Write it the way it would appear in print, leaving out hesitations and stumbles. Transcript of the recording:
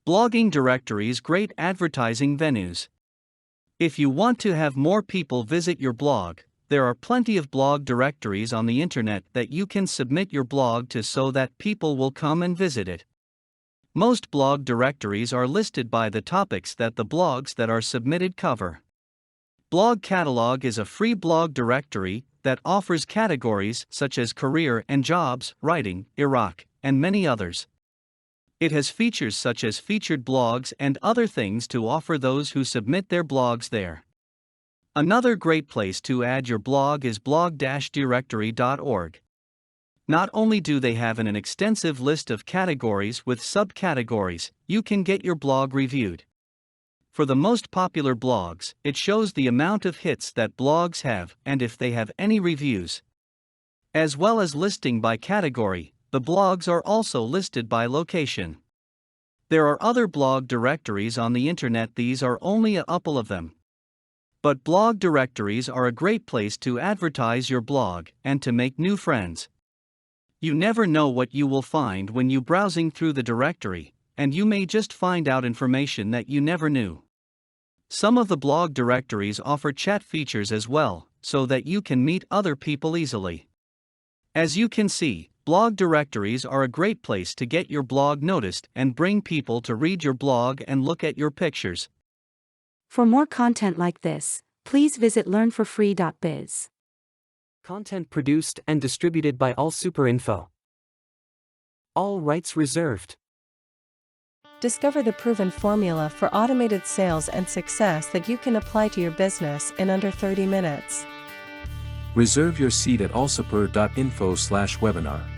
Blogging directories, great advertising venues. If you want to have more people visit your blog, there are plenty of blog directories on the internet that you can submit your blog to so that people will come and visit it. Most blog directories are listed by the topics that the blogs that are submitted cover. Blog Catalog is a free blog directory that offers categories such as career and jobs, writing, Iraq, and many others. It has features such as featured blogs and other things to offer those who submit their blogs there. Another great place to add your blog is blog-directory.org. Not only do they have an extensive list of categories with subcategories, you can get your blog reviewed. For the most popular blogs, it shows the amount of hits that blogs have and if they have any reviews. As well as listing by category, the blogs are also listed by location. There are other blog directories on the internet, these are only a couple of them. But blog directories are a great place to advertise your blog and to make new friends. You never know what you will find when you browsing through the directory, and you may just find out information that you never knew. Some of the blog directories offer chat features as well, so that you can meet other people easily. As you can see, blog directories are a great place to get your blog noticed and bring people to read your blog and look at your pictures. For more content like this, please visit learnforfree.biz. Content produced and distributed by AllSuperInfo. All rights reserved. Discover the proven formula for automated sales and success that you can apply to your business in under 30 minutes. Reserve your seat at allsuper.info/webinar.